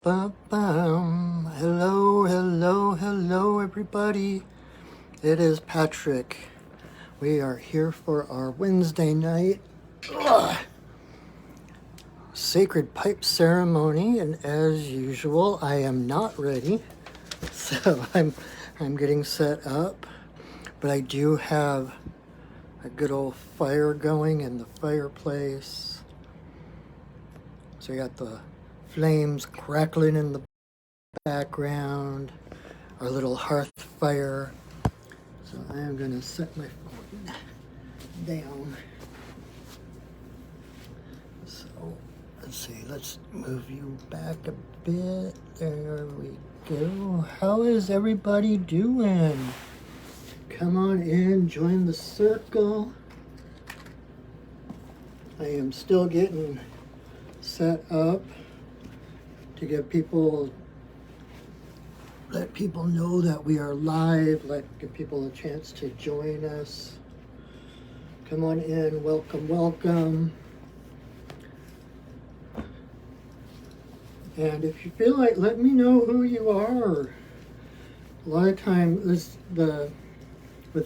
Ba-bum. Hello, hello, hello, everybody. It is Patrick. We are here for our Wednesday night sacred pipe ceremony, and as usual, I am not ready, so I'm getting set up. But I do have a good old fire going in the fireplace. So you got the flames crackling in the background, our little hearth fire. So I am going to set my phone down. So let's see, let's move you back a bit. There we go. How is everybody doing? Come on in, join the circle. I am still getting set up to give people, let people know that we are live, give people a chance to join us. Come on in, welcome, welcome. And if you feel like, let me know who you are. A lot of time, with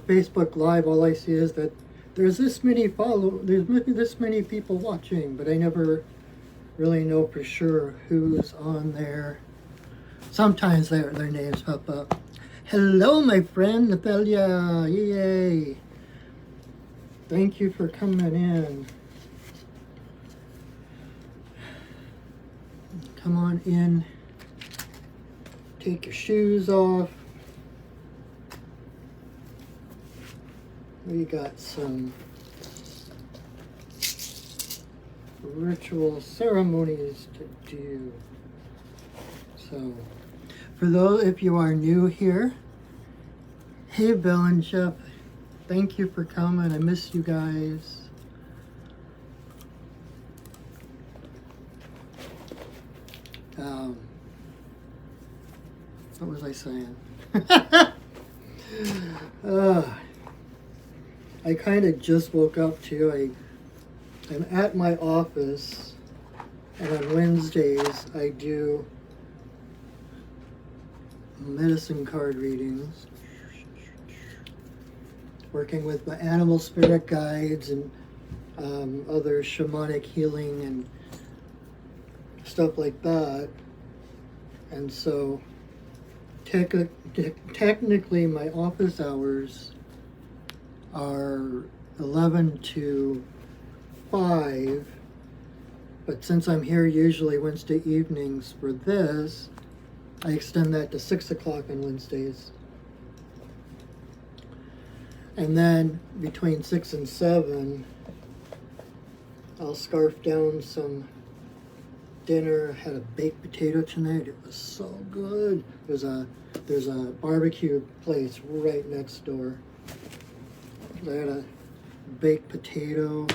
Facebook Live, all I see is that there's this many this many people watching, but I never really know for sure who's on there. Sometimes their names pop up. Hello, my friend Natalia. Yay! Thank you for coming in. Come on in. Take your shoes off. We got some ritual ceremonies to do. So, for those, if you are new here, hey Bill and Jeff, thank you for coming. I miss you guys. What was I saying? I kind of just woke up too. I'm at my office, and on Wednesdays I do medicine card readings, working with my animal spirit guides and other shamanic healing and stuff like that. And so technically my office hours are 11 to 5, but since I'm here usually Wednesday evenings for this, I extend that to 6 o'clock on Wednesdays. And then between 6 and 7, I'll scarf down some dinner. Had a baked potato tonight. It was so good. There's a barbecue place right next door. I had a baked potato,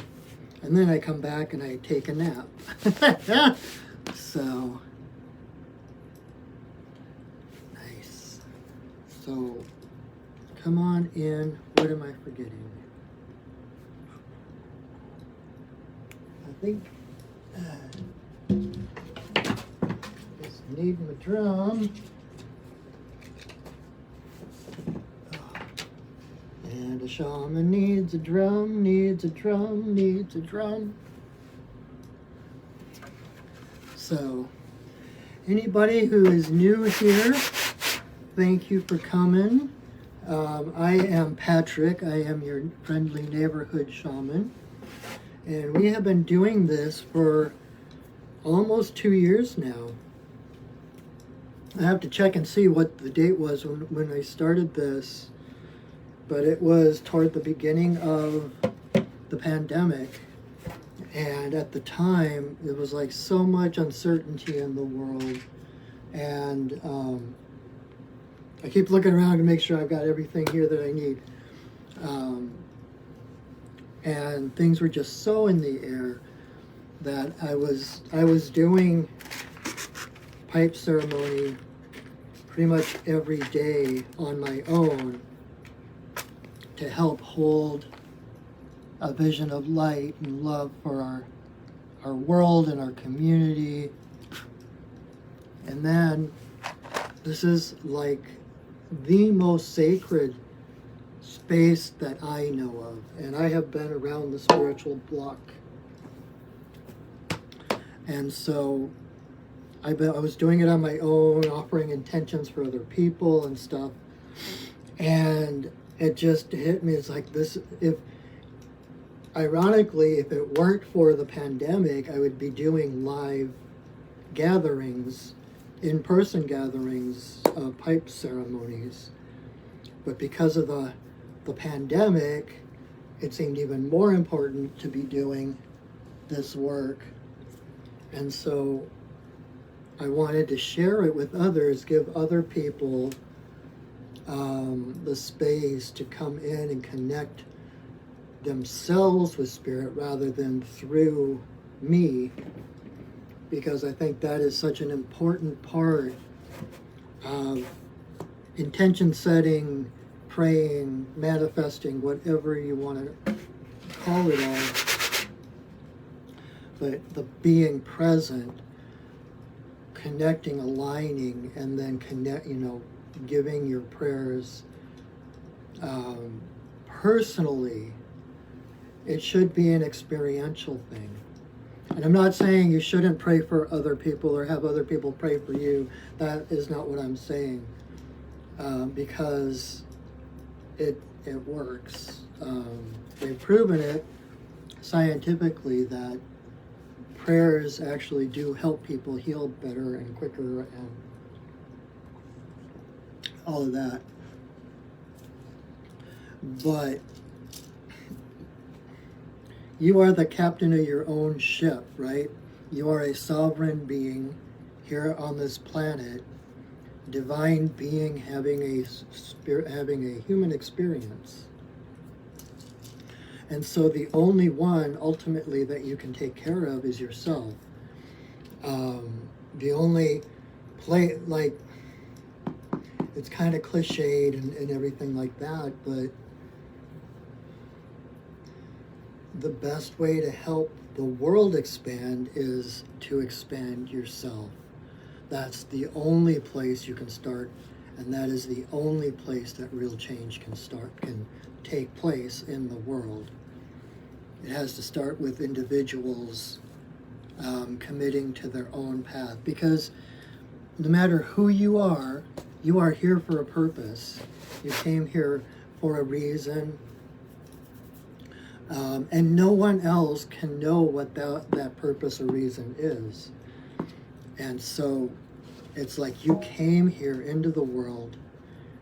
and then I come back and I take a nap. So nice. So come on in. What am I forgetting? I think just need my drum. And a shaman needs a drum, needs a drum, needs a drum. So, anybody who is new here, thank you for coming. I am Patrick. I am your friendly neighborhood shaman. And we have been doing this for almost 2 years now. I have to check and see what the date was when I started this. But it was toward the beginning of the pandemic. And at the time, there was like so much uncertainty in the world. And I keep looking around to make sure I've got everything here that I need. And things were just so in the air that I was doing pipe ceremony pretty much every day on my own, to help hold a vision of light and love for our world and our community. And then this is like the most sacred space that I know of. And I have been around the spiritual block. And so I was doing it on my own, offering intentions for other people and stuff. And it just hit me. It's like this, ironically, if it weren't for the pandemic, I would be doing live gatherings, in-person gatherings, pipe ceremonies. But because of the pandemic, it seemed even more important to be doing this work. And so I wanted to share it with others, give other people the space to come in and connect themselves with spirit rather than through me, because I think that is such an important part of intention setting, praying, manifesting, whatever you want to call it all. But the being present, connecting, aligning, and then giving your prayers personally. It should be an experiential thing. And I'm not saying you shouldn't pray for other people or have other people pray for you. That is not what I'm saying. Because it works. They've proven it scientifically that prayers actually do help people heal better and quicker and all of that. But you are the captain of your own ship, right? You are a sovereign being here on this planet, divine being having a human experience. And so the only one ultimately that you can take care of is yourself. The only play, like, it's kind of cliched and everything like that, but the best way to help the world expand is to expand yourself. That's the only place you can start, and that is the only place that real change can take place in the world. It has to start with individuals committing to their own path, because no matter who you are here for a purpose. You came here for a reason. And no one else can know what that purpose or reason is. And so it's like you came here into the world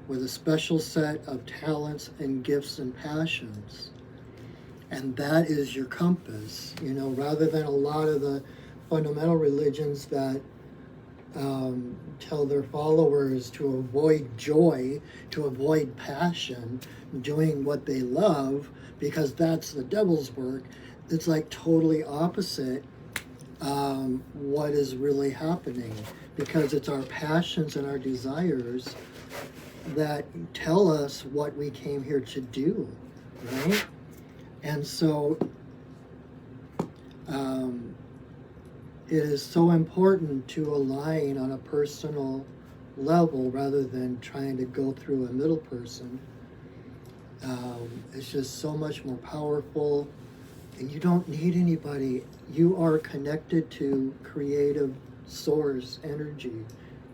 with a special set of talents and gifts and passions. And that is your compass, rather than a lot of the fundamental religions that tell their followers to avoid joy, to avoid passion, doing what they love, because that's the devil's work. It's like totally opposite what is really happening, because it's our passions and our desires that tell us what we came here to do, right? And so it is so important to align on a personal level rather than trying to go through a middle person. It's just so much more powerful, and you don't need anybody. You are connected to creative source energy.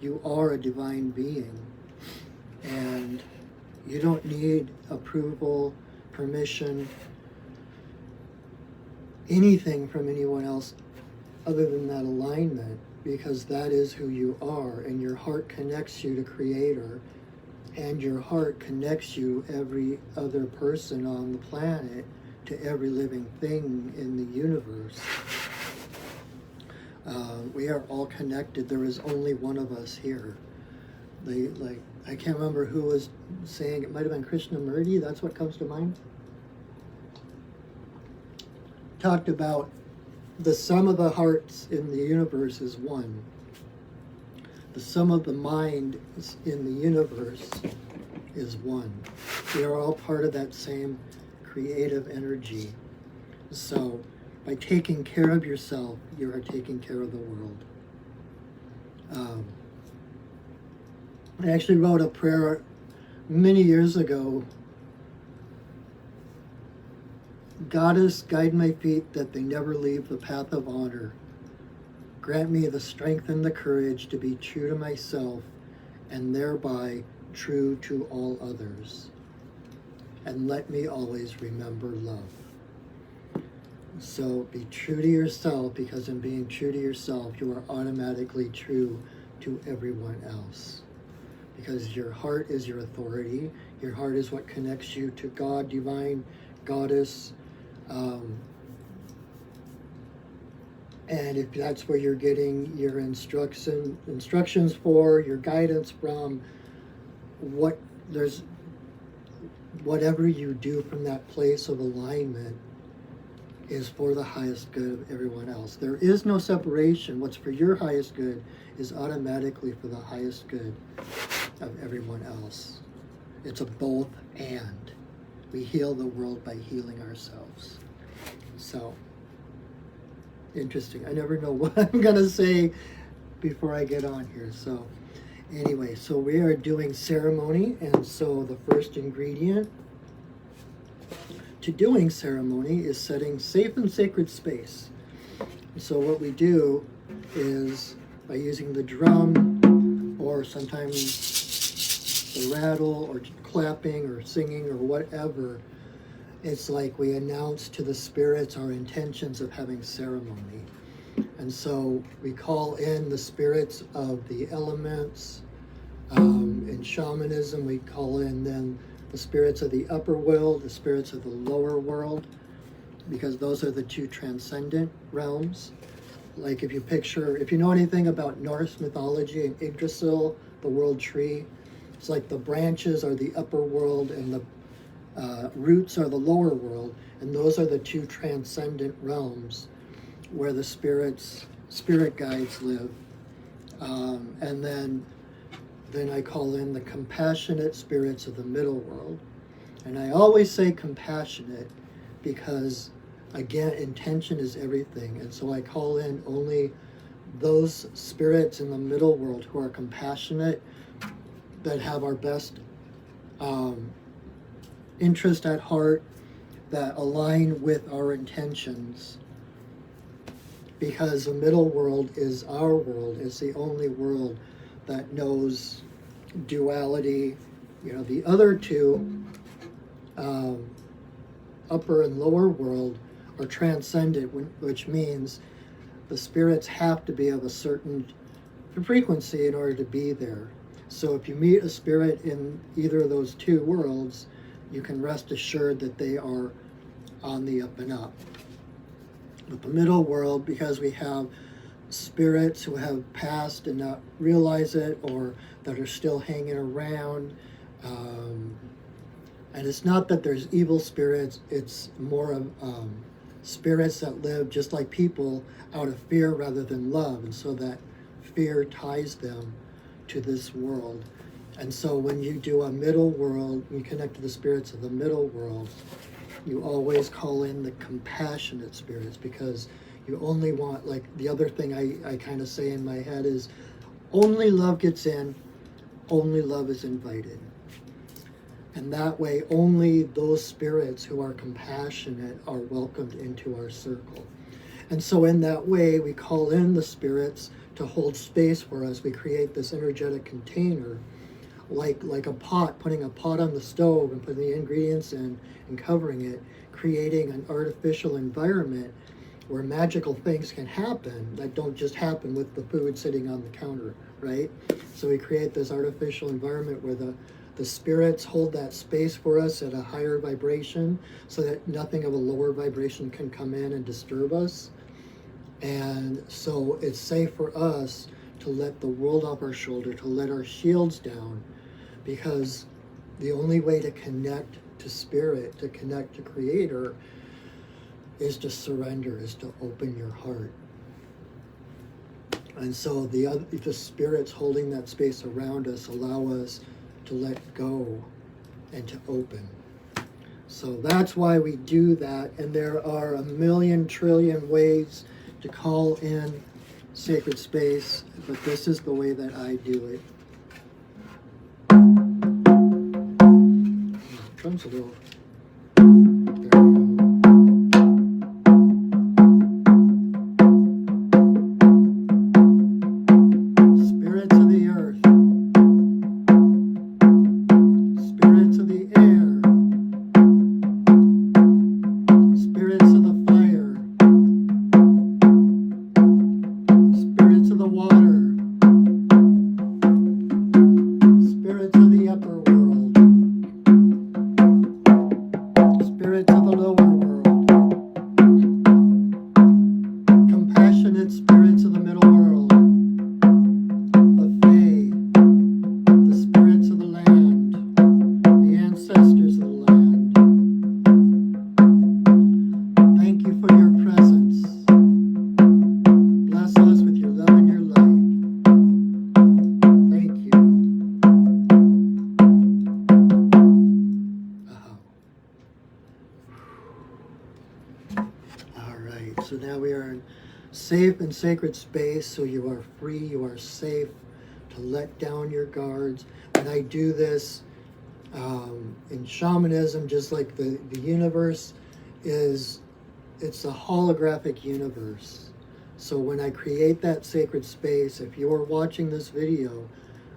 You are a divine being, and you don't need approval, permission, anything from anyone else other than that alignment, because that is who you are, and your heart connects you to Creator, and your heart connects you, every other person on the planet, to every living thing in the universe. We are all connected. There is only one of us here. I can't remember who was saying, it might have been Krishnamurti, that's what comes to mind. Talked about the sum of the hearts in the universe is one. The sum of the mind in the universe is one. We are all part of that same creative energy. So by taking care of yourself, you are taking care of the world. I actually wrote a prayer many years ago. Goddess, guide my feet that they never leave the path of honor. Grant me the strength and the courage to be true to myself and thereby true to all others. And let me always remember love. So be true to yourself, because in being true to yourself, you are automatically true to everyone else. Because your heart is your authority. Your heart is what connects you to God, divine, goddess. And if that's where you're getting your instructions for, your guidance from, whatever you do from that place of alignment is for the highest good of everyone else. There is no separation. What's for your highest good is automatically for the highest good of everyone else. It's a both and. We heal the world by healing ourselves. So, interesting. I never know what I'm going to say before I get on here. So, anyway, so we are doing ceremony, and so the first ingredient to doing ceremony is setting safe and sacred space. So what we do is, by using the drum, or sometimes the rattle, or clapping, or singing, or whatever, it's like we announce to the spirits our intentions of having ceremony. And so we call in the spirits of the elements. In shamanism, we call in then the spirits of the upper world, the spirits of the lower world, because those are the two transcendent realms. Like if you know anything about Norse mythology and Yggdrasil, the world tree, it's like the branches are the upper world and the roots are the lower world, and those are the two transcendent realms where the spirit guides live. And then I call in the compassionate spirits of the middle world. And I always say compassionate because, again, intention is everything. And so I call in only those spirits in the middle world who are compassionate, that have our best interest at heart, that align with our intentions. Because the middle world is our world. It's the only world that knows duality. The other two, upper and lower world, are transcendent, which means the spirits have to be of a certain frequency in order to be there. So if you meet a spirit in either of those two worlds, you can rest assured that they are on the up and up. But the middle world, because we have spirits who have passed and not realize it, or that are still hanging around, and it's not that there's evil spirits, it's more of spirits that live just like people out of fear rather than love, and so that fear ties them to this world. And so when you do a middle world, you connect to the spirits of the middle world, you always call in the compassionate spirits, because you only want, like the other thing I kind of say in my head is, only love gets in, only love is invited. And that way, only those spirits who are compassionate are welcomed into our circle. And so in that way, we call in the spirits to hold space for us. We create this energetic container, like a pot, putting a pot on the stove and putting the ingredients in and covering it, creating an artificial environment where magical things can happen that don't just happen with the food sitting on the counter, right? So we create this artificial environment where the spirits hold that space for us at a higher vibration, so that nothing of a lower vibration can come in and disturb us. And so it's safe for us to let the world off our shoulder, to let our shields down, because the only way to connect to spirit, to connect to creator, is to surrender, is to open your heart. And so the spirits holding that space around us allow us to let go and to open. So that's why we do that. And there are a million trillion ways to call in sacred space, but this is the way that I do it. Drum's a little. There we go. Spirits of the earth, spirits of the air, spirits of the fire, spirits of the water, spirits of the upper world, spirits of the lower world, compassionate spirits of the middle world, the Fae, the spirits of the land, the ancestors of the land. Thank you for your presence. Bless us with your love and your light. Thank you. All right, so now we are in safe and sacred space, so you are free, you are safe to let down your guards. When I do this in shamanism, just like the universe is, it's a holographic universe. So when I create that sacred space, if you're watching this video,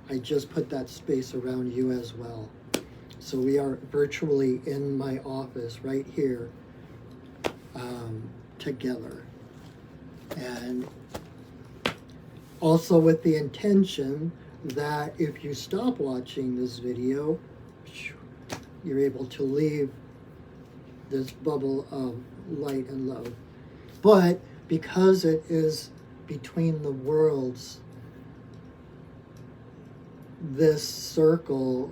I just put that space around you as well. So we are virtually in my office right here together. And also with the intention that if you stop watching this video, you're able to leave this bubble of light and love. But because it is between the worlds, this circle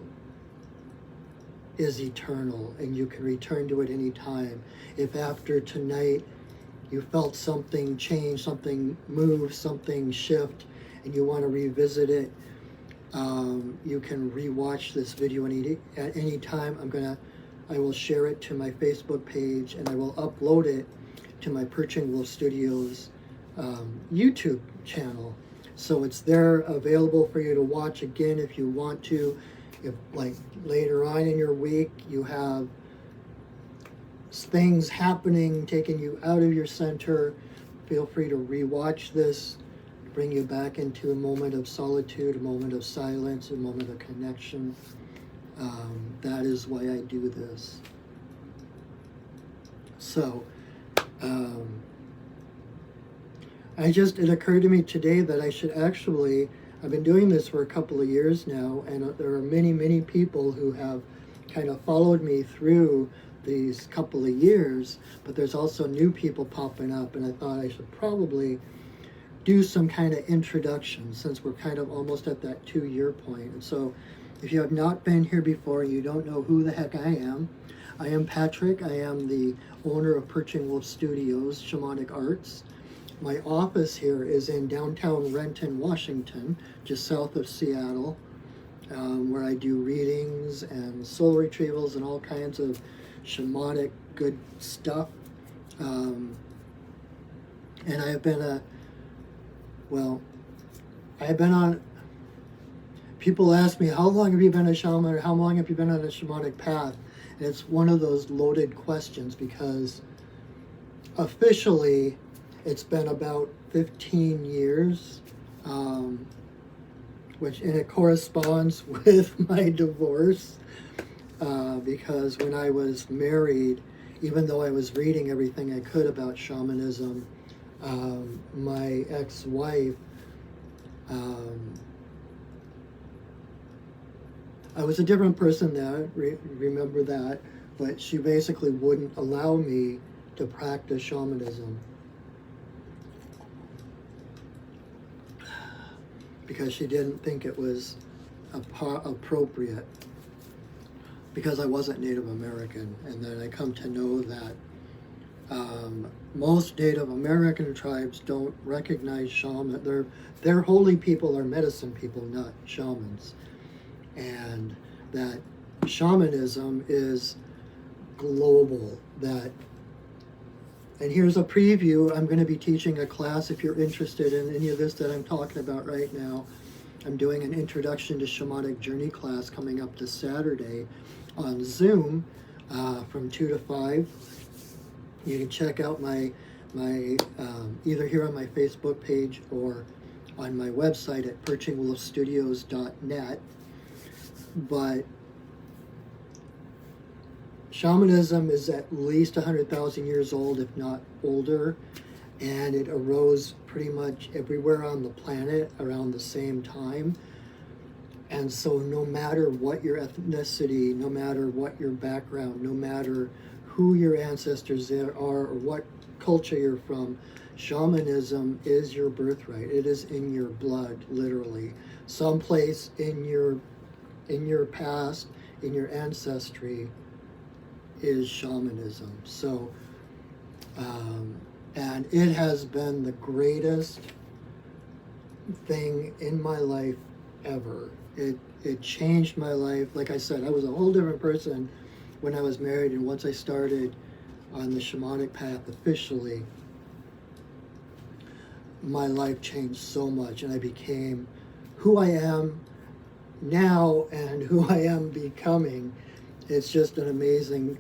is eternal and you can return to it any time. If after tonight you felt something change, something move, something shift, and you want to revisit it, you can rewatch this video at any time. I will share it to my Facebook page, and I will upload it to my Perching Wolf Studios YouTube channel. So it's there available for you to watch again if you want to. If like later on in your week you have things happening, taking you out of your center, feel free to rewatch this, bring you back into a moment of solitude, a moment of silence, a moment of connection. That is why I do this. So, it occurred to me today that I should actually, I've been doing this for a couple of years now, and there are many, many people who have kind of followed me through these couple of years, but there's also new people popping up, and I thought I should probably do some kind of introduction since we're kind of almost at that 2-year point. And so if you have not been here before and you don't know who the heck I am Patrick. I am the owner of Perching Wolf Studios, Shamanic Arts. My office here is in downtown Renton, Washington, just south of Seattle, where I do readings and soul retrievals and all kinds of shamanic good stuff. And I have been people ask me, how long have you been a shaman, or how long have you been on a shamanic path? And it's one of those loaded questions because officially it's been about 15 years, and it corresponds with my divorce, because when I was married, even though I was reading everything I could about shamanism, my ex-wife, I was a different person then, remember that, but she basically wouldn't allow me to practice shamanism because she didn't think it was appropriate, because I wasn't Native American. And then I come to know that most Native American tribes don't recognize shaman. Their holy people are medicine people, not shamans. And that shamanism is global. And here's a preview. I'm going to be teaching a class, if you're interested in any of this that I'm talking about right now. I'm doing an Introduction to Shamanic Journey class coming up this Saturday on Zoom from 2 to 5. You can check out my either here on my Facebook page or on my website at perchingwolfstudios.net. But shamanism is at least 100,000 years old, if not older, and it arose pretty much everywhere on the planet around the same time. And so no matter what your ethnicity, no matter what your background, no matter who your ancestors are or what culture you're from, shamanism is your birthright. It is in your blood, literally. Someplace in your past, in your ancestry, is shamanism. So, and it has been the greatest thing in my life ever. It changed my life. Like I said, I was a whole different person when I was married, and once I started on the shamanic path officially, my life changed so much, and I became who I am now and who I am becoming. It's just an amazing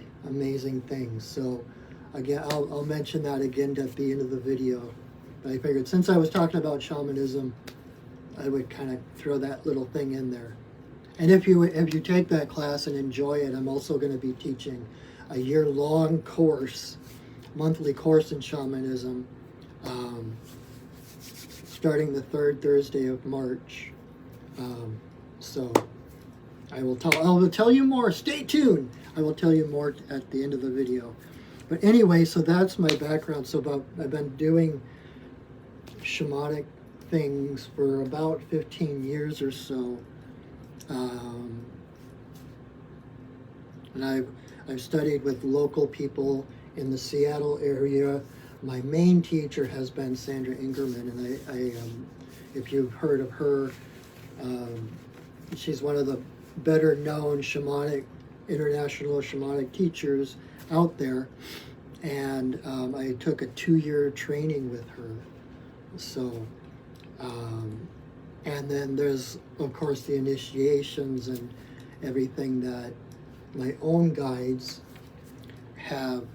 thing. So again, I'll mention that again at the end of the video. But I figured since I was talking about shamanism, I would kind of throw that little thing in there. And if you take that class and enjoy it, I'm also going to be teaching a year-long course, monthly course in shamanism, starting the 3rd Thursday of March. So I will tell you more. Stay tuned. I will tell you more at the end of the video. But anyway, so that's my background. So I've been doing shamanic things for about 15 years or so. And I've studied with local people in the Seattle area. My main teacher has been Sandra Ingerman, and I if you've heard of her, she's one of the better known international shamanic teachers out there. And I took a 2-year training with her. So, and then there's, of course, the initiations and everything that my own guides have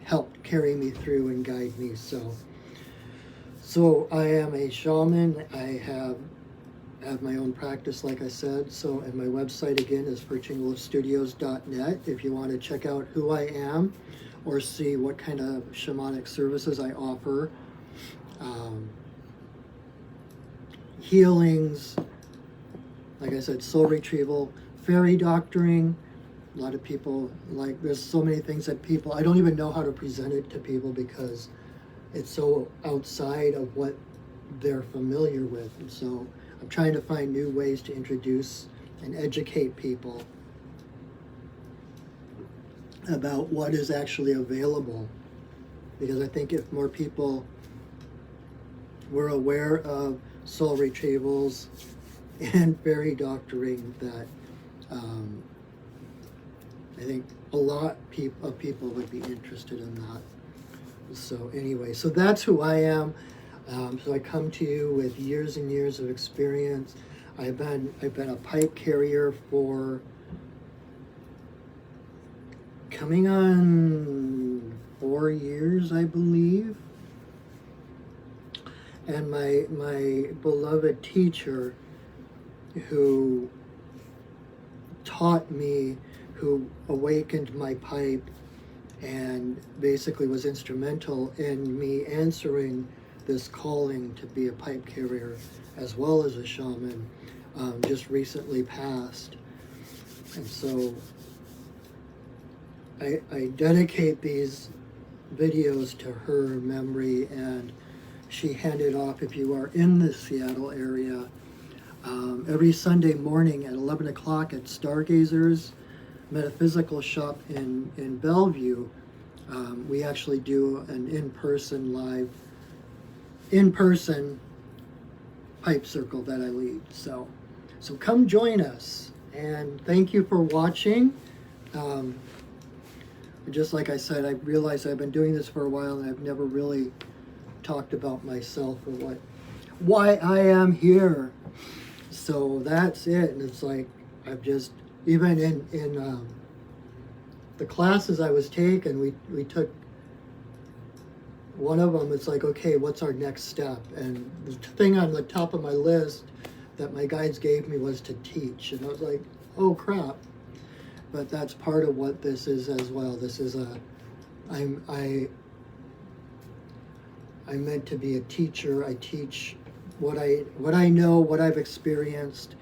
helped carry me through and guide me. So I am a shaman. I have my own practice, like I said. So, and my website again is perchingwolfstudios.net if you want to check out who I am or see what kind of shamanic services I offer. Healings, like I said, soul retrieval, fairy doctoring. A lot of people, like, there's so many things that people, I don't even know how to present it to people because it's so outside of what they're familiar with. And so I'm trying to find new ways to introduce and educate people about what is actually available. Because I think if more people were aware of soul retrievals and fairy doctoring, that I think a lot of people would be interested in that. So anyway, so that's who I am. So I come to you with years and years of experience. I've been a pipe carrier for coming on 4 years, I believe. And my beloved teacher who taught me, who awakened my pipe and basically was instrumental in me answering this calling to be a pipe carrier as well as a shaman, just recently passed. And so I dedicate these videos to her memory, and she handed off, if you are in the Seattle area, every Sunday morning at 11 o'clock at Stargazers Metaphysical Shop in Bellevue, we actually do an in-person pipe circle that I lead. So come join us, and thank you for watching. Just like I said, I realized I've been doing this for a while and I've never really talked about myself or why I am here. so that's it. And it's like, I've just, even in the classes I was taking, we took one of them. It's like, okay, what's our next step? And the thing on the top of my list that my guides gave me was to teach. And I was like, oh crap. But that's part of what this is as well. This is I'm meant to be a teacher. I teach what I know, what I've experienced.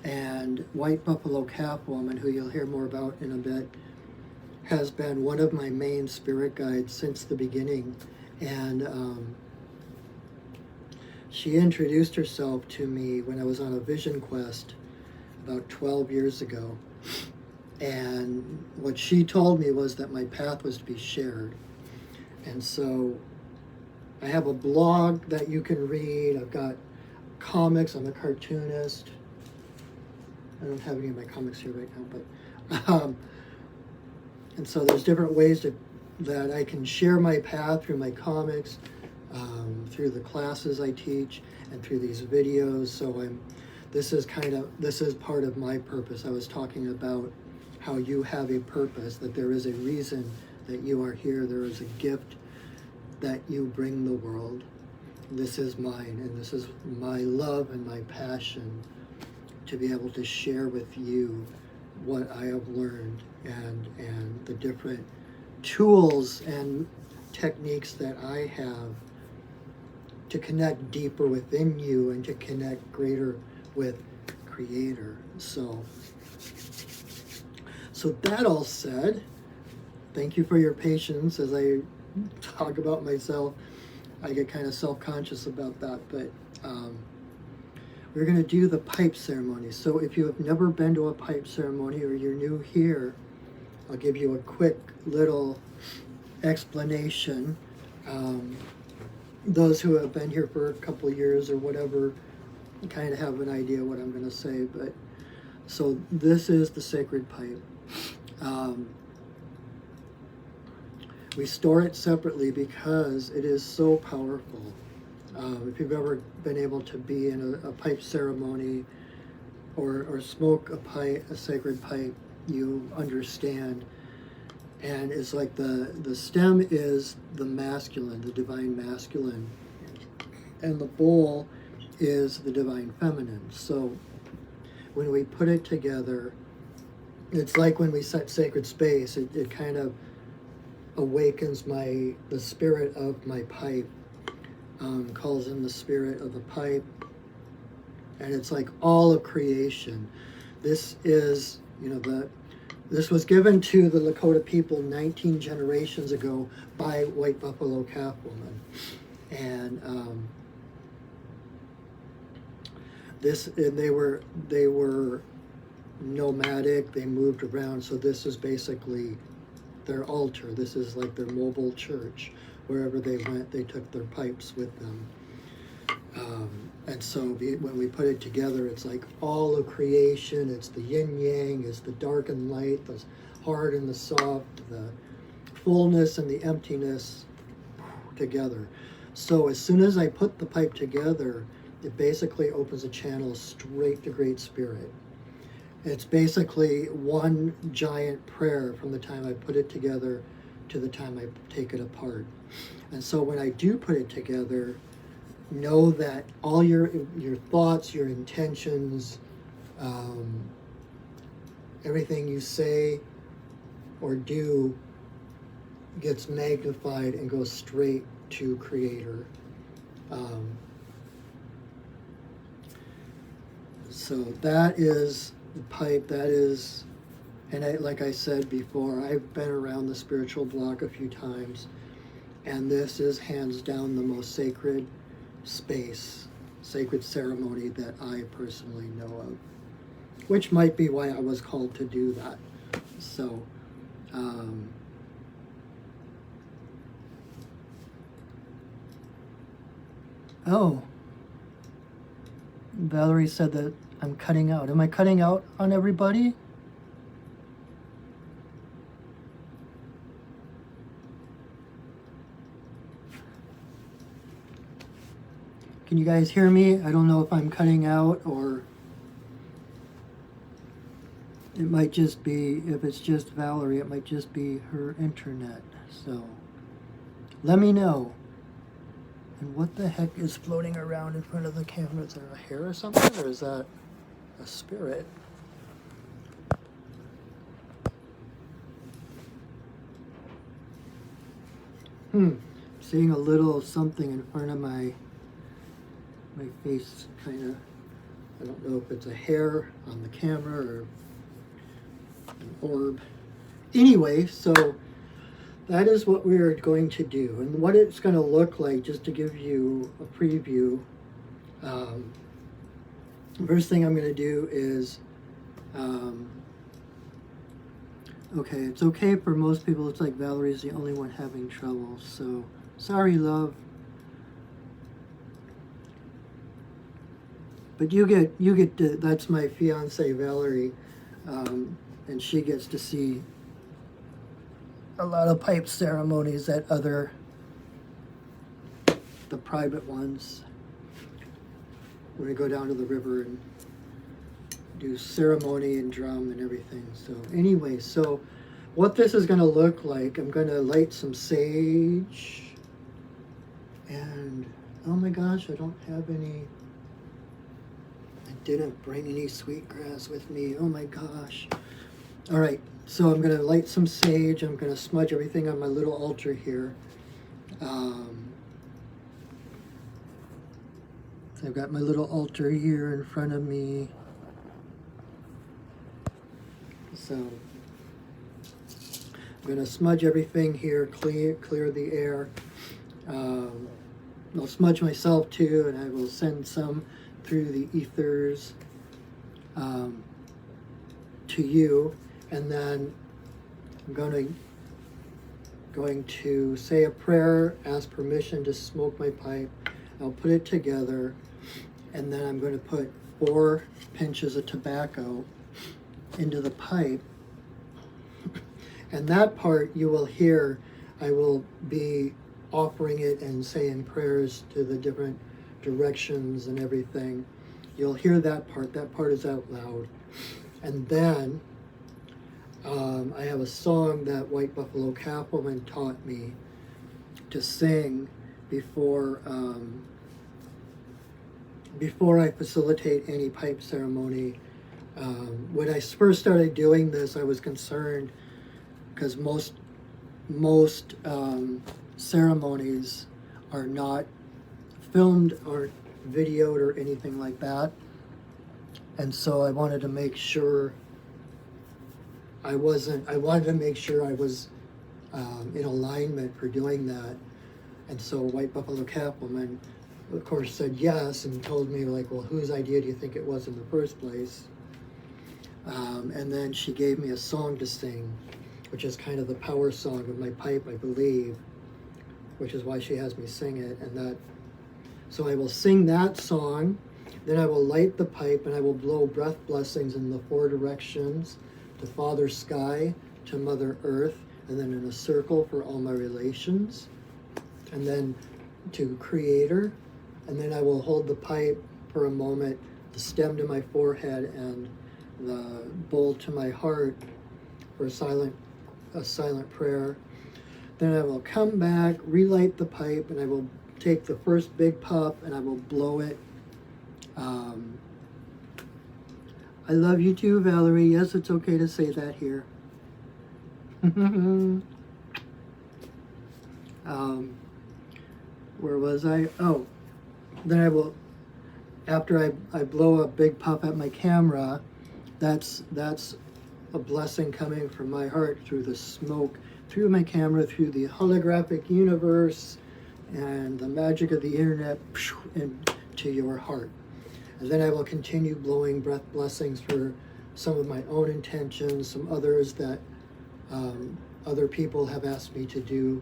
And White Buffalo Calf Woman, who you'll hear more about in a bit, has been one of my main spirit guides since the beginning. And she introduced herself to me when I was on a vision quest about 12 years ago. And what she told me was that my path was to be shared. And so I have a blog that you can read. I've got comics. I'm a cartoonist. I don't have any of my comics here right now, but and so there's different ways that I can share my path through my comics, through the classes I teach, and through these videos. So this is part of my purpose. I was talking about how you have a purpose, that there is a reason that you are here. There is a gift that you bring the world. This is mine, and this is my love and my passion to be able to share with you what I have learned and the different tools and techniques that I have to connect deeper within you and to connect greater with Creator. So that all said, thank you for your patience as I talk about myself. I get kind of self-conscious about that, but we're going to do the pipe ceremony. So if you have never been to a pipe ceremony or you're new here, I'll give you a quick little explanation. Those who have been here for a couple of years or whatever kind of have an idea what I'm going to say. But so this is the sacred pipe. We store it separately because it is so powerful. If you've ever been able to be in a pipe ceremony or smoke a sacred pipe, you understand. And it's like the stem is the masculine, the divine masculine, and the bowl is the divine feminine. So when we put it together, it's like when we set sacred space, it kind of awakens the spirit of my pipe. Calls in the spirit of the pipe, and it's like all of creation. This is, this was given to the Lakota people 19 generations ago by White Buffalo Calf Woman, and they were nomadic. They moved around, so this is basically their altar. This is like their mobile church. Wherever they went, they took their pipes with them. And so when we put it together, it's like all of creation. It's the yin yang, it's the dark and light, the hard and the soft, the fullness and the emptiness together. So as soon as I put the pipe together, it basically opens a channel straight to Great Spirit. It's basically one giant prayer from the time I put it together to the time I take it apart. And so when I do put it together, know that all your thoughts, your intentions, everything you say or do gets magnified and goes straight to Creator. So that is the pipe. That is, and like I said before, I've been around the spiritual block a few times, and this is hands down the most sacred space, sacred ceremony that I personally know of, which might be why I was called to do that. So, oh, Valerie said that I'm cutting out. Am I cutting out on everybody? Can you guys hear me? I don't know if I'm cutting out or It might just be, if it's just Valerie, it might just be her internet. So let me know. And what the heck is floating around in front of the camera? Is there a hair or something, or is that a spirit? Seeing a little something in front of my face, kind of. I don't know if it's a hair on the camera or an orb. Anyway, so that is what we're going to do, and what it's going to look like, just to give you a preview. First thing I'm going to do is, okay, it's okay for most people. It's like Valerie's the only one having trouble, so sorry, love. But you get to, that's my fiance Valerie, and she gets to see a lot of pipe ceremonies at the private ones, when we go down to the river and do ceremony and drum and everything. So anyway, so what this is going to look like, I'm going to light some sage, and oh my gosh, I don't have any, I didn't bring any sweetgrass with me, oh my gosh. All right, so I'm going to light some sage. I'm going to smudge everything on my little altar here. So I've got my little altar here in front of me. So I'm going to smudge everything here, clear the air. I'll smudge myself too, and I will send some through the ethers to you. And then I'm going to say a prayer, ask permission to smoke my pipe. I'll put it together, and then I'm going to put 4 pinches of tobacco into the pipe. And that part you will hear, I will be offering it and saying prayers to the different directions and everything. You'll hear that part. That part is out loud. And then I have a song that White Buffalo Cappleman taught me to sing before I facilitate any pipe ceremony. When I first started doing this, I was concerned because most ceremonies are not filmed or videoed or anything like that, and so I wanted to make sure I wanted to make sure I was in alignment for doing that. And so White Buffalo Cappleman, of course, said yes and told me, like, well, whose idea do you think it was in the first place? And then she gave me a song to sing, which is kind of the power song of my pipe, I believe, which is why she has me sing it. So I will sing that song, then I will light the pipe, and I will blow breath blessings in the 4 directions, to Father Sky, to Mother Earth, and then in a circle for all my relations, and then to Creator. And then I will hold the pipe for a moment, the stem to my forehead and the bowl to my heart, for a silent prayer. Then I will come back, relight the pipe, and I will take the first big puff and I will blow it. I love you too, Valerie. Yes, it's okay to say that here. Where was I? Oh, then I will, after I blow a big puff at my camera, that's a blessing coming from my heart through the smoke, through my camera, through the holographic universe and the magic of the internet, into your heart. And then I will continue blowing breath blessings for some of my own intentions, some others that other people have asked me to do,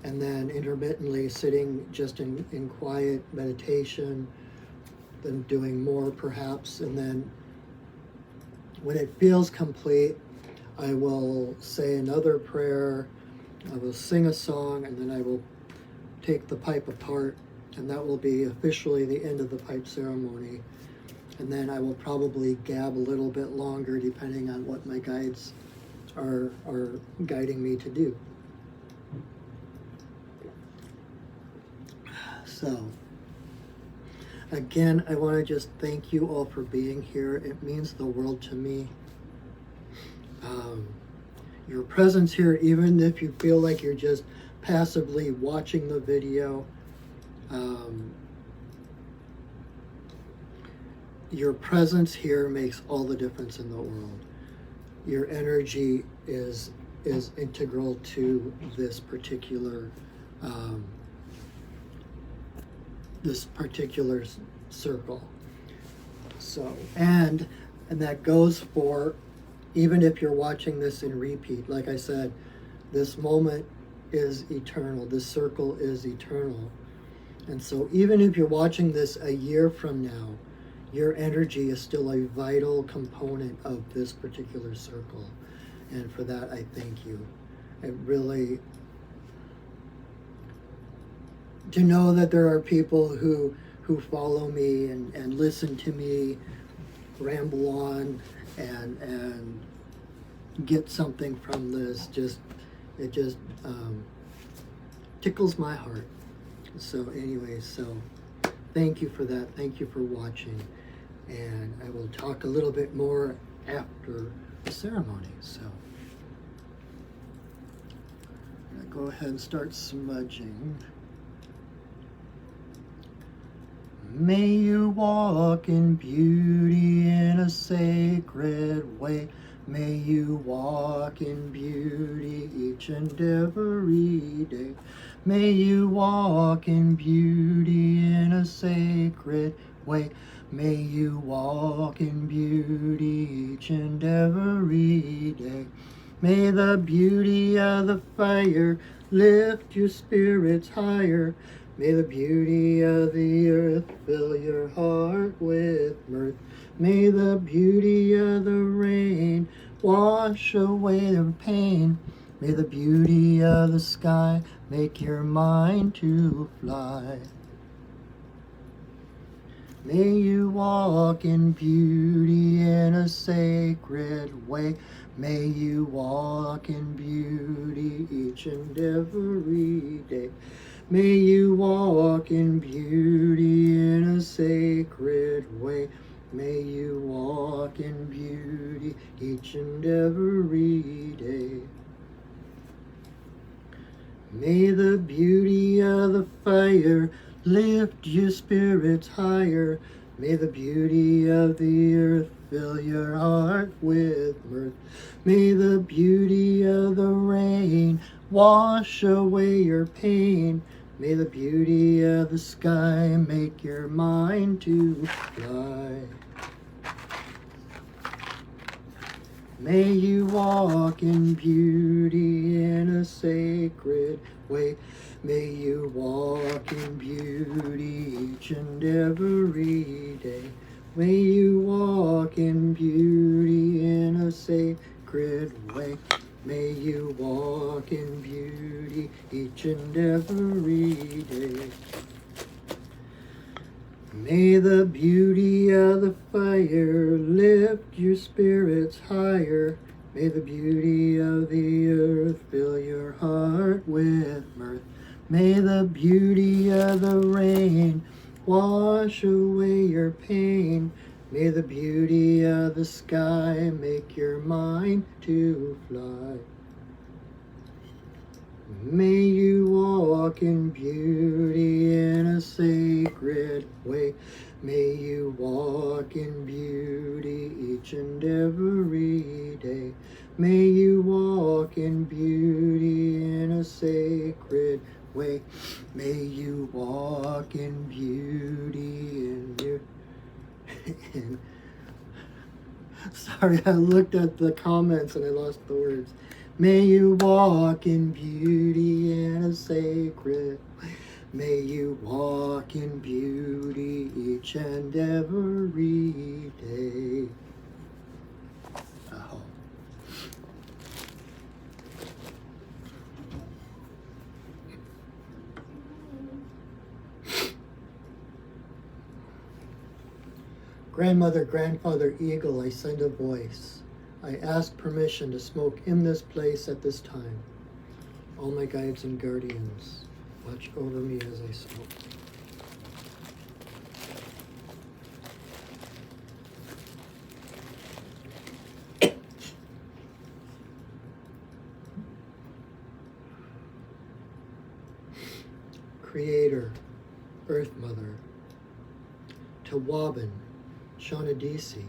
and then intermittently sitting just in quiet meditation, then doing more perhaps, and then when it feels complete, I will say another prayer, I will sing a song, and then I will take the pipe apart, and that will be officially the end of the pipe ceremony. and then I will probably gab a little bit longer depending on what my guides are guiding me to do. So, again, I want to just thank you all for being here. It means the world to me. Your presence here, even if you feel like you're just passively watching the video, your presence here makes all the difference in the world. Your energy is integral to this particular circle. So, and that goes for even if you're watching this in repeat. Like I said, this moment is eternal. This circle is eternal. And so even if you're watching this a year from now, your energy is still a vital component of this particular circle. And for that, I thank you. It really, to know that there are people who follow me and listen to me ramble on and get something from this, it just tickles my heart. So anyway, so thank you for that. Thank you for watching. And I will talk a little bit more after the ceremony. So I'm gonna go ahead and start smudging. May you walk in beauty in a sacred way. May you walk in beauty each and every day. May you walk in beauty in a sacred way. May you walk in beauty each and every day. May the beauty of the fire lift your spirits higher. May the beauty of the earth fill your heart with mirth. May the beauty of the rain wash away the pain. May the beauty of the sky make your mind to fly. May you walk in beauty in a sacred way. May you walk in beauty each and every day. May you walk in beauty in a sacred way. May you walk in beauty each and every day. May the beauty of the fire lift your spirits higher. May the beauty of the earth fill your heart with mirth. May the beauty of the rain wash away your pain. May the beauty of the sky make your mind to fly. May you walk in beauty in a sacred way. May you walk in beauty each and every day. May you walk in beauty in a sacred way. May you walk in beauty each and every day. May the beauty of the fire lift your spirits higher. May the beauty of the earth fill your heart with mirth. May the beauty of the rain wash away your pain. May the beauty of the sky make your mind to fly. May you walk in beauty in a sacred way. May you walk in beauty each and every day. May you walk in beauty in a sacred way. May you walk in beauty in your... Sorry, I looked at the comments and I lost the words. May you walk in beauty in a sacred way. May you walk in beauty each and every day. Oh. Grandmother, grandfather, eagle, I send a voice. I ask permission to smoke in this place at this time. All my guides and guardians, watch over me as I smoke. Creator, Earth Mother, Tawabin, Shonadisi,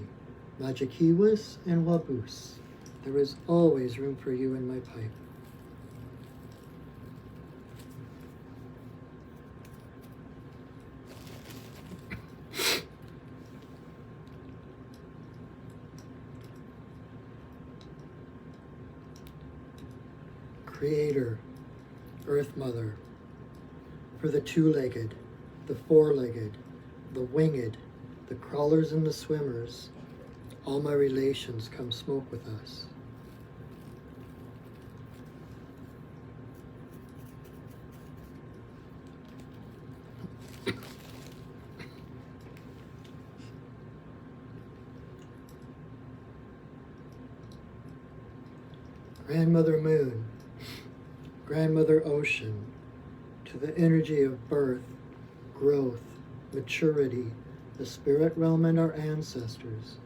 Majikiwas, and Wabus, there is always room for you in my pipe. Creator, Earth Mother, for the two-legged, the four-legged, the winged, the crawlers and the swimmers, all my relations come smoke with us. Grandmother Moon, Grandmother Ocean, to the energy of birth, growth, maturity, the spirit realm and our ancestors,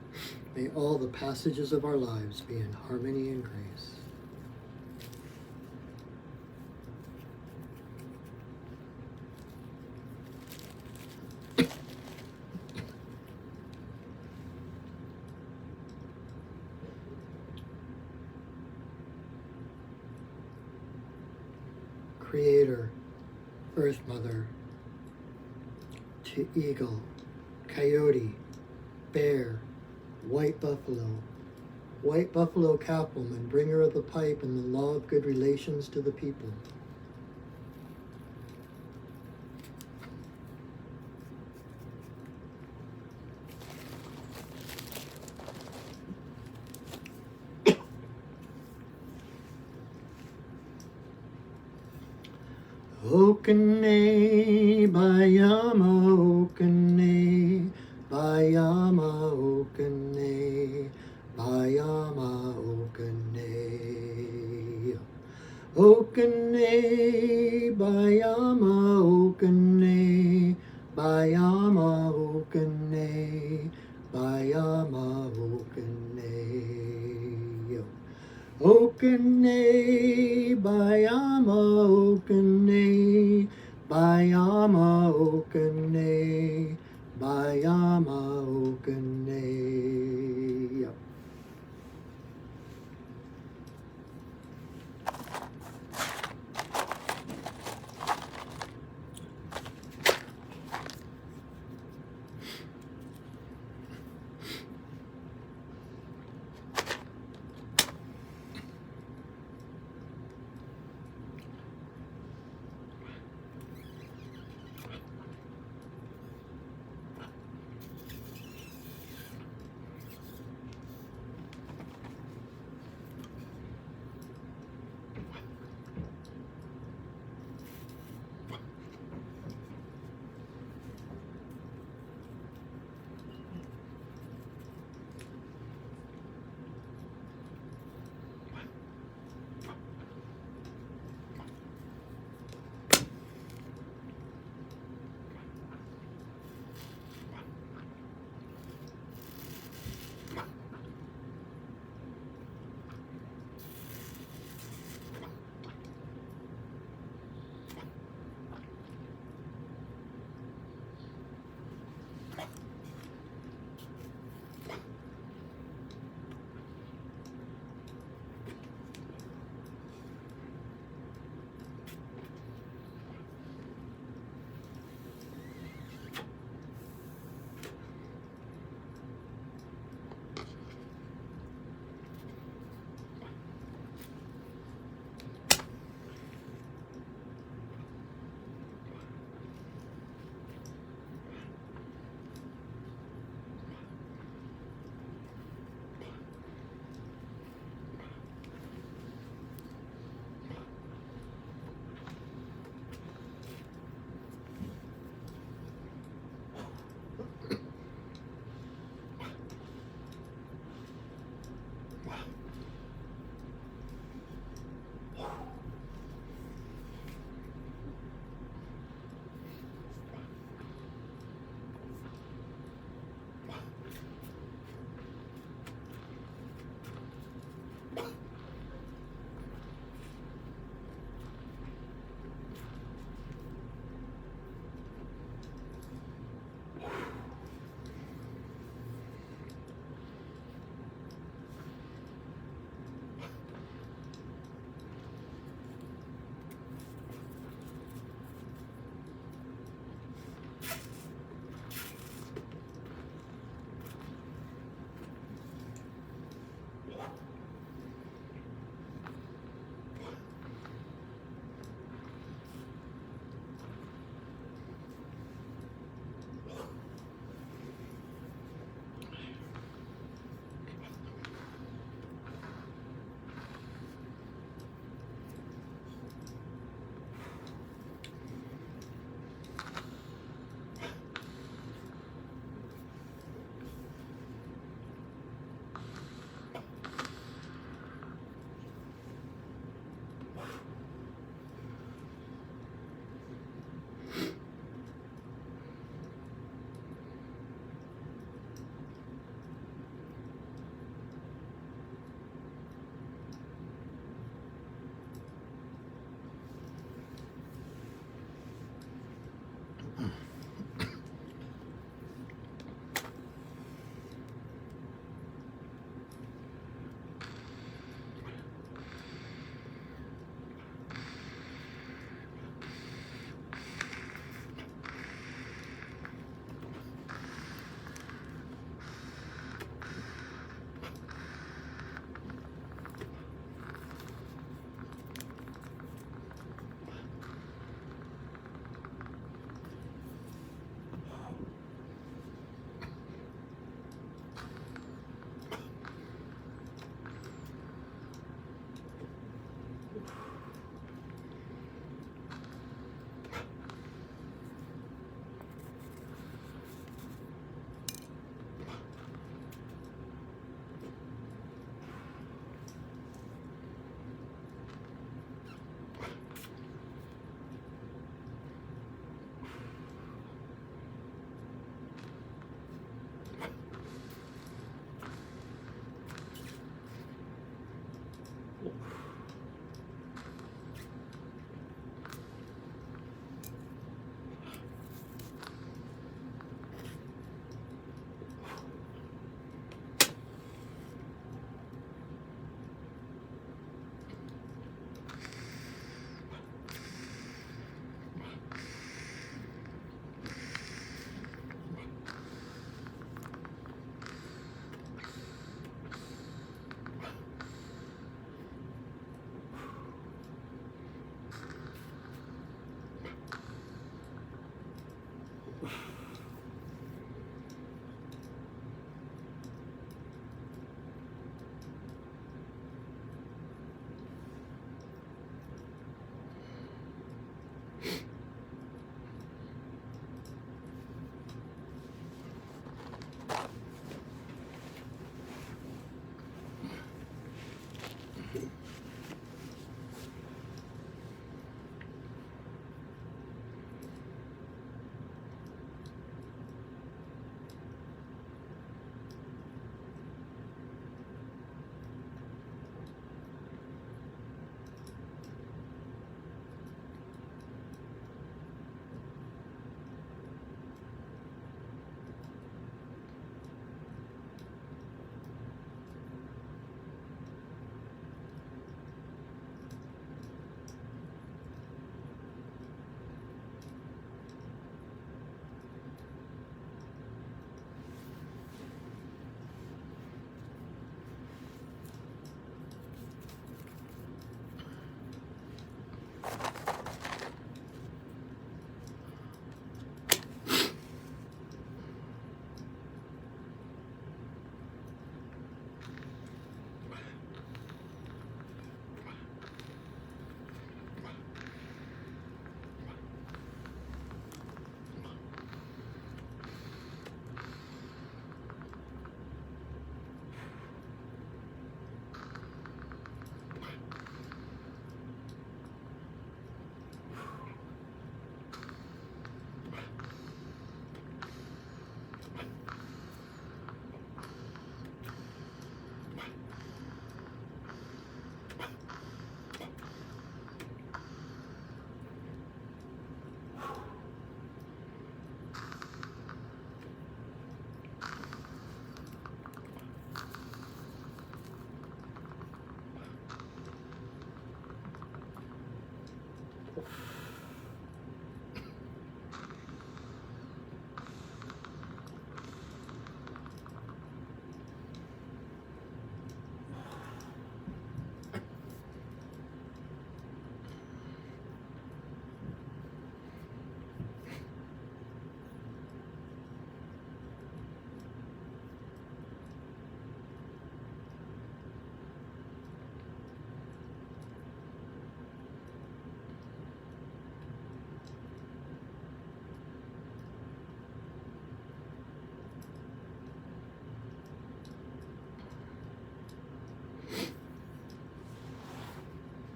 may all the passages of our lives be in harmony and grace. Creator, Earth Mother, to eagle, coyote, bear, white buffalo cattleman, bringer of the pipe and the law of good relations to the people. Okane, Bayama, Okane, Bayama, Okane, Bayama, Okane. Okane, Bayama, Okane, Bayama, Okane, Bayama, Okane. Okane, Bayama, Okane, Bayama, Okane, Bayama, Okane.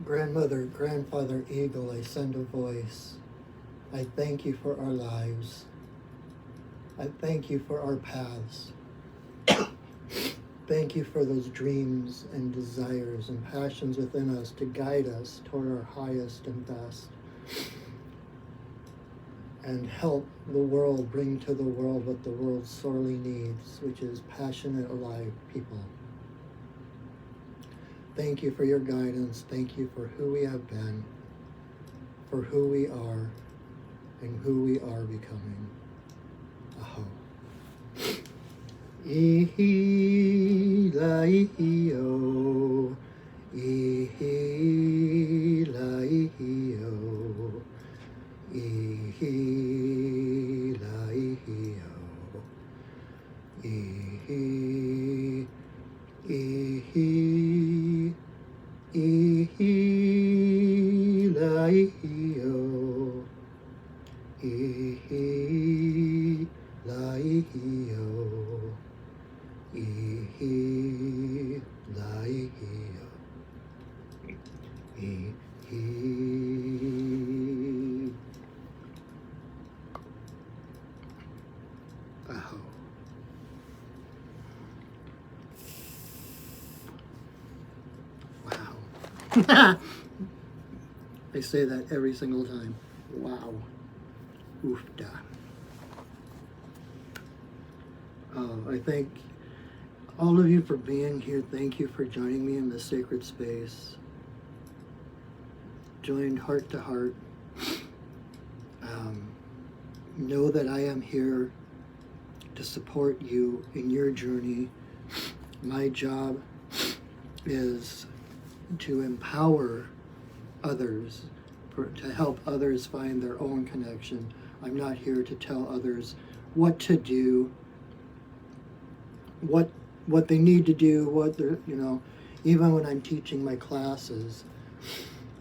Grandmother, Grandfather Eagle, I send a voice. I thank you for our lives. I thank you for our paths. Thank you for those dreams and desires and passions within us to guide us toward our highest and best. And help the world bring to the world what the world sorely needs, which is passionate, alive people. Thank you for your guidance. Thank you for who we have been, for who we are, and who we are becoming. Aho. Ihi la ihi o, ihi la ihi o, ihi la ihi o, ihi, ihi, ihi la ihi o, ihi la ihi o, ihi la ihi o, ihi. Aho. Wow. I say that every single time. Wow. Oofda. I thank all of you for being here. Thank you for joining me in this sacred space. Joined heart to heart. Know that I am here to support you in your journey. My job is to empower others, to help others find their own connection. I'm not here to tell others what to do, what they need to do, what they're, even when I'm teaching my classes,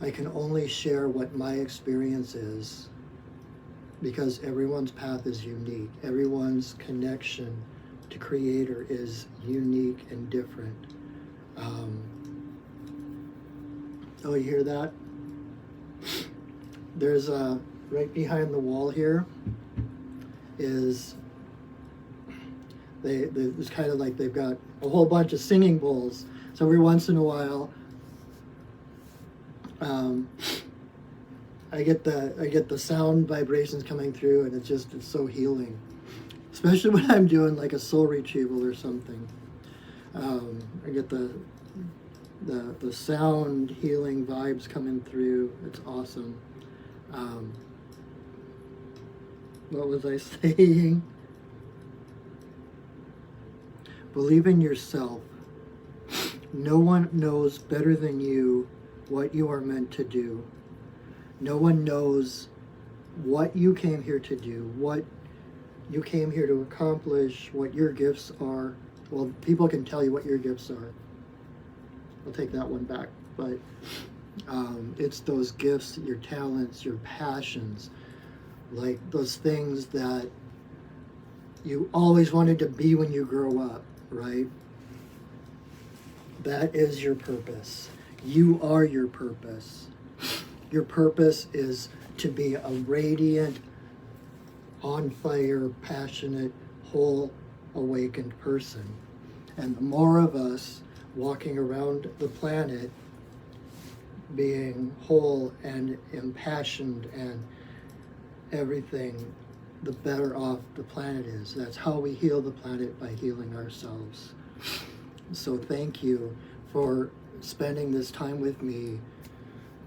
I can only share what my experience is, because everyone's path is unique. Everyone's connection to Creator is unique and different. Oh, you hear that? There's right behind the wall here is it's kind of like they've got a whole bunch of singing bowls. So every once in a while, I get the sound vibrations coming through, and it's so healing. Especially when I'm doing like a soul retrieval or something. I get the sound healing vibes coming through. It's awesome. What was I saying? Believe in yourself. No one knows better than you what you are meant to do. No one knows what you came here to do, what you came here to accomplish, what your gifts are. Well, people can tell you what your gifts are. I'll take that one back. But it's those gifts, your talents, your passions, like those things that you always wanted to be when you grow up, right? That is your purpose. You are your purpose. Your purpose is to be a radiant, on fire, passionate, whole, awakened person. And the more of us walking around the planet being whole and impassioned and everything, the better off the planet is. That's how we heal the planet, by healing ourselves. So thank you for spending this time with me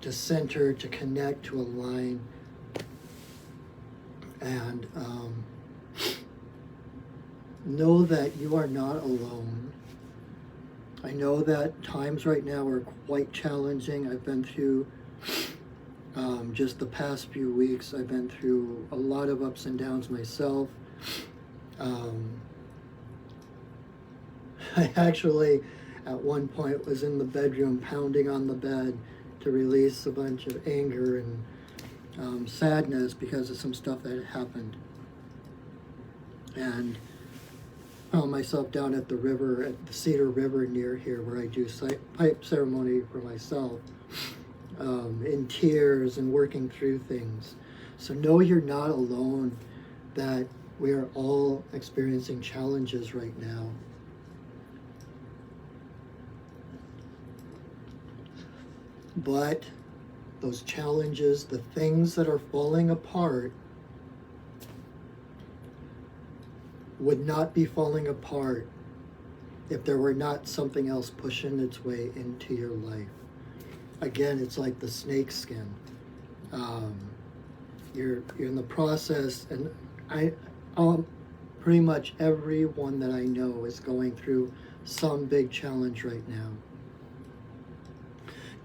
to center, to connect, to align, and know that you are not alone. I know that times right now are quite challenging. I've been through, just the past few weeks, I've been through a lot of ups and downs myself. I actually, at one point, was in the bedroom pounding on the bed to release a bunch of anger and sadness because of some stuff that had happened. And found myself down at the river, at the Cedar River near here, where I do pipe ceremony for myself, in tears and working through things. So know you're not alone, that we are all experiencing challenges right now. But those challenges, the things that are falling apart, would not be falling apart if there were not something else pushing its way into your life. Again, it's like the snake skin. You're in the process, and pretty much everyone that I know is going through some big challenge right now.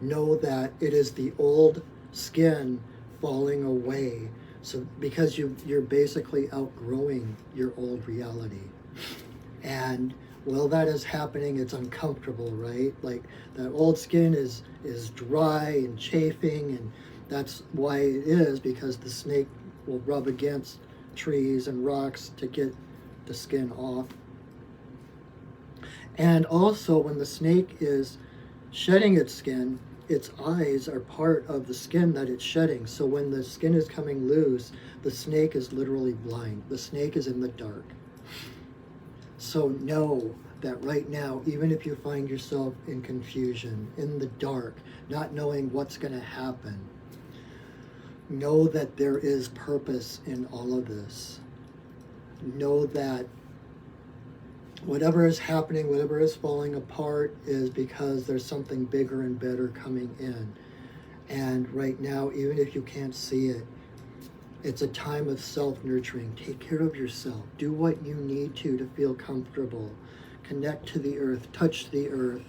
Know that it is the old skin falling away. So because you're basically outgrowing your old reality. And while that is happening, it's uncomfortable, right? Like that old skin is dry and chafing, and that's why it is, because the snake will rub against trees and rocks to get the skin off. And also when the snake is shedding its skin, its eyes are part of the skin that it's shedding. So when the skin is coming loose, the snake is literally blind. The snake is in the dark. So know that right now, even if you find yourself in confusion, in the dark, not knowing what's going to happen, know that there is purpose in all of this. Know that whatever is happening, whatever is falling apart, is because there's something bigger and better coming in. And right now, even if you can't see it, it's a time of self-nurturing. Take care of yourself. Do what you need to feel comfortable. Connect to the earth. Touch the earth.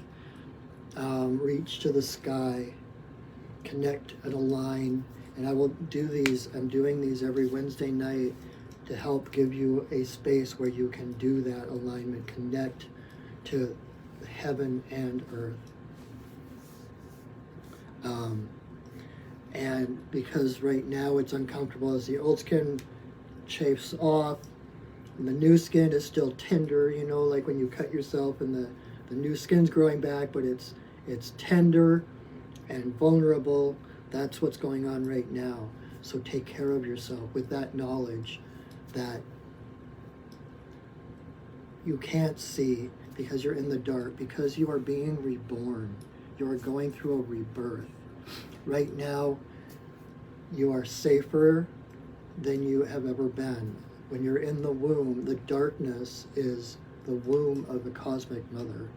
Reach to the sky. Connect and align. And I will do these. I'm doing these every Wednesday night to help give you a space where you can do that alignment, connect to heaven and earth. And because right now it's uncomfortable as the old skin chafes off, and the new skin is still tender, you know, like when you cut yourself and the new skin's growing back, but it's tender and vulnerable. That's what's going on right now. So take care of yourself with that knowledge that you can't see because you're in the dark, because you are being reborn. You are going through a rebirth. Right now, you are safer than you have ever been. When you're in the womb, the darkness is the womb of the cosmic mother.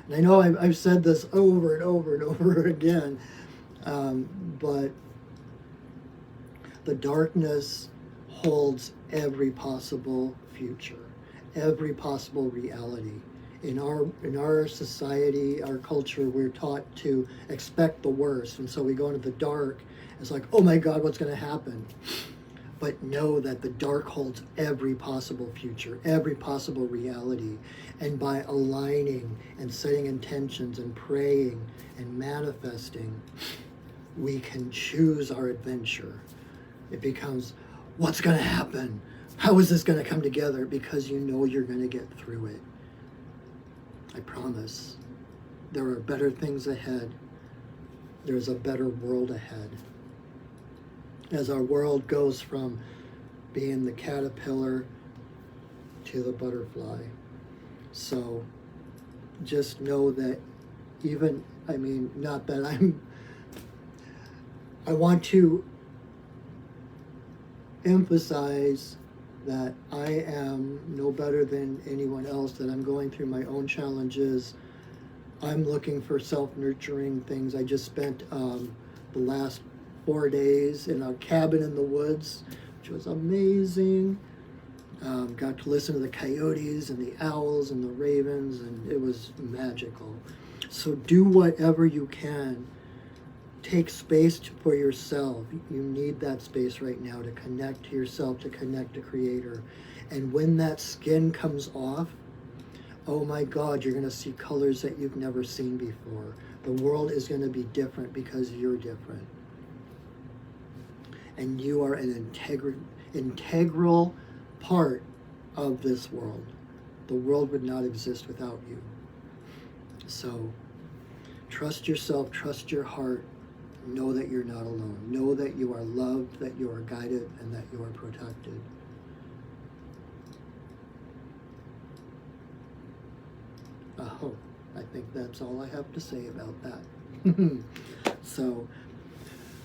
And I know I've said this over and over and over again, but the darkness holds every possible future, every possible reality. In our society, our culture, we're taught to expect the worst, and so we go into the dark. It's like, oh my God, what's going to happen? But know that the dark holds every possible future, every possible reality. And by aligning and setting intentions and praying and manifesting, we can choose our adventure. It becomes, what's going to happen? How is this going to come together? Because you know you're going to get through it. I promise. There are better things ahead. There's a better world ahead. As our world goes from being the caterpillar to the butterfly. So just know that not that I want to emphasize that I am no better than anyone else, that I'm going through my own challenges. I'm looking for self-nurturing things. I just spent the last 4 days in a cabin in the woods, which was amazing. Got to listen to the coyotes and the owls and the ravens, and it was magical. So do whatever you can. Take space for yourself. You need that space right now to connect to yourself, to connect to Creator. And when that skin comes off, oh my God, you're going to see colors that you've never seen before. The world is going to be different because you're different. And you are an integral part of this world. The world would not exist without you. So trust yourself, trust your heart. Know that you're not alone. Know that you are loved, that you are guided, and that you are protected. Oh, I think that's all I have to say about that. So,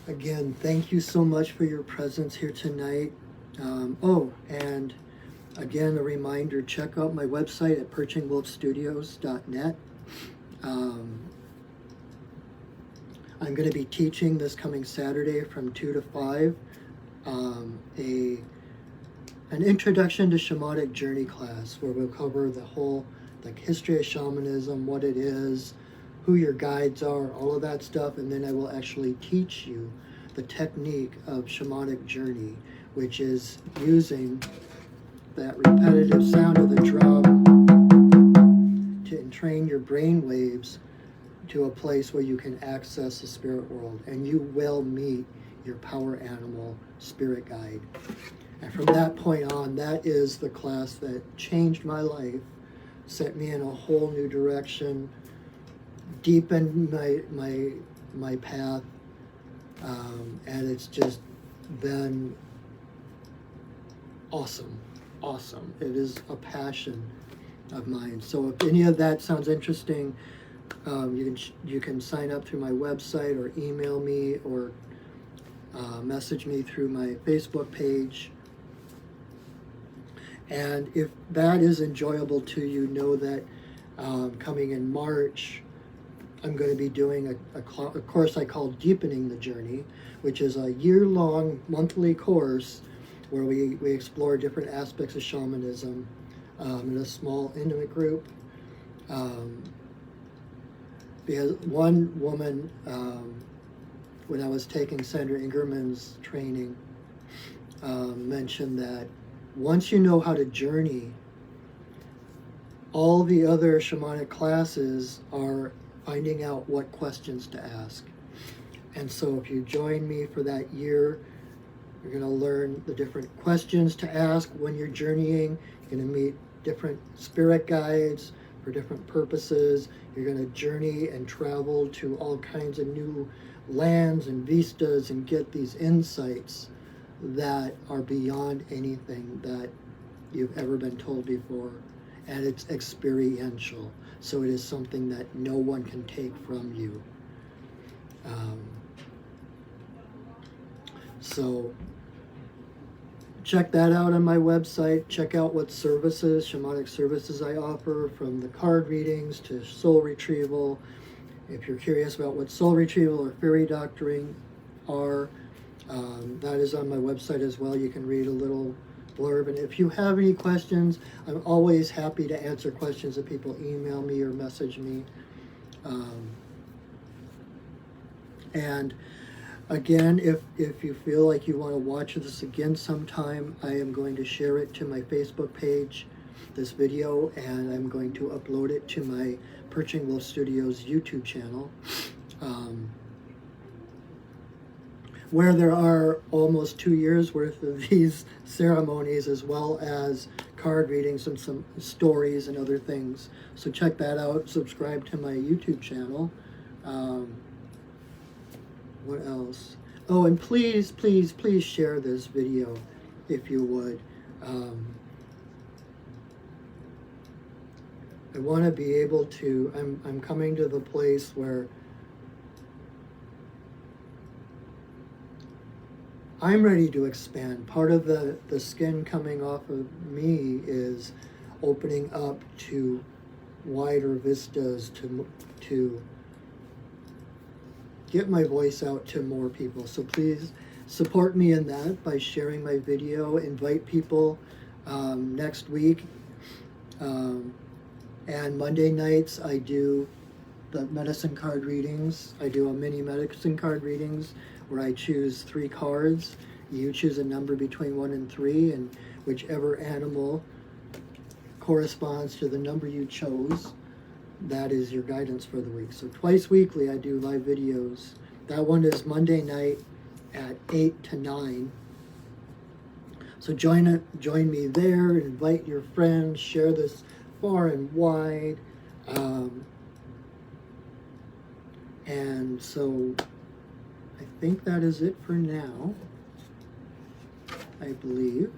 again, thank you so much for your presence here tonight. And again, a reminder, check out my website at perchingwolfstudios.net. I'm going to be teaching this coming Saturday from 2 to 5 an introduction to shamanic journey class, where we'll cover the whole history of shamanism, what it is, who your guides are, all of that stuff, and then I will actually teach you the technique of shamanic journey, which is using that repetitive sound of the drum to entrain your brain waves to a place where you can access the spirit world, and you will meet your power animal spirit guide. And from that point on, that is the class that changed my life, set me in a whole new direction, deepened my path, and it's just been awesome. It is a passion of mine. So if any of that sounds interesting, you can sign up through my website, or email me, or message me through my Facebook page. And if that is enjoyable to you, know that coming in March, I'm going to be doing a course I call Deepening the Journey, which is a year-long monthly course where we explore different aspects of shamanism in a small, intimate group. Because one woman, when I was taking Sandra Ingerman's training, mentioned that once you know how to journey, all the other shamanic classes are finding out what questions to ask. And so if you join me for that year, you're going to learn the different questions to ask when you're journeying. You're going to meet different spirit guides for different purposes. You're going to journey and travel to all kinds of new lands and vistas and get these insights that are beyond anything that you've ever been told before. And it's experiential. So it is something that no one can take from you. So check that out on my website. Check out what services, shamanic services I offer, from the card readings to soul retrieval. If you're curious about what soul retrieval or fairy doctoring are, that is on my website as well. You can read a little blurb. And if you have any questions, I'm always happy to answer questions that people email me or message me. And again, if you feel like you want to watch this again sometime, I am going to share it to my Facebook page, this video, and I'm going to upload it to my Perching Wolf Studios YouTube channel, where there are almost 2 years worth of these ceremonies, as well as card readings and some stories and other things. So check that out. Subscribe to my YouTube channel. What else? Oh, and please, please, please share this video if you would. I want to be able to, I'm coming to the place where I'm ready to expand. Part of the skin coming off of me is opening up to wider vistas, to get my voice out to more people. So please support me in that by sharing my video. Invite people next week. And Monday nights I do the medicine card readings. I do a mini medicine card readings where I choose 3 cards. You choose a number between 1 and 3, and whichever animal corresponds to the number you chose, that is your guidance for the week. So twice weekly I do live videos. That one is Monday night at 8 to 9. So join me there, invite your friends, share this far and wide. And so I think that is it for now, I believe.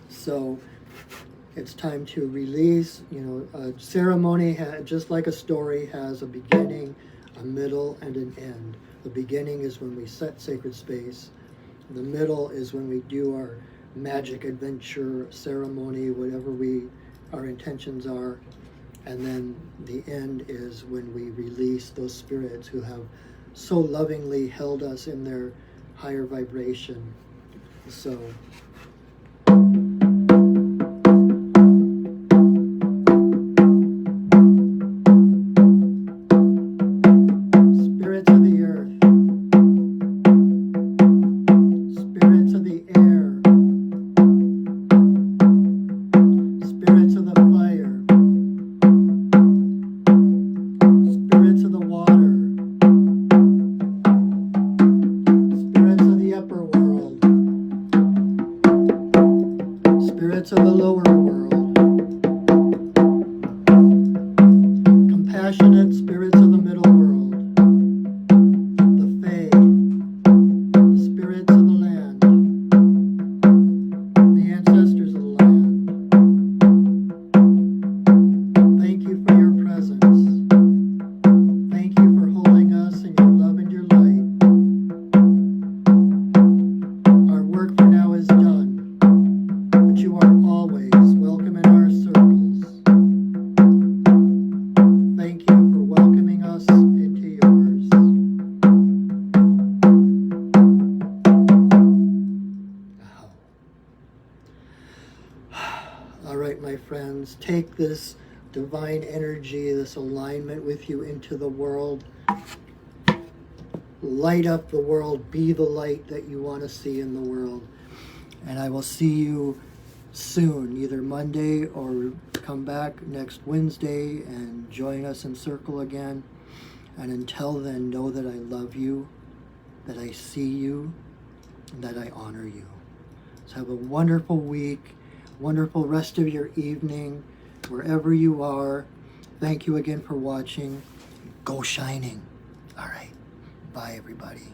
So it's time to release. A ceremony, just like a story, has a beginning, a middle, and an end. The beginning is when we set sacred space. The middle is when we do our magic adventure ceremony, whatever our intentions are. And then the end is when we release those spirits who have so lovingly held us in their higher vibration. So spirits of the earth, spirits of the air, spirits of the fire, spirits of the water, spirits of the upper world, spirits of the lower world, compassionate spirits of the middle world, the Fae, the spirits of the land, the ancestors of the land. Thank you for your presence. Thank you for holding us in your love and your light. Our work for now is done, but you are always welcome in our circles. Thank you for welcoming us into yours. All right, my friends, take this divine energy, this alignment with you into the world. Light up the world. Be the light that you want to see in the world. And I will see you soon, either Monday or come back next Wednesday and join us in circle again. And until then, know that I love you that I see you, and that I honor you. So have a wonderful week, wonderful rest of your evening, wherever you are. Thank you again for watching. Go shining. All right. Bye, everybody.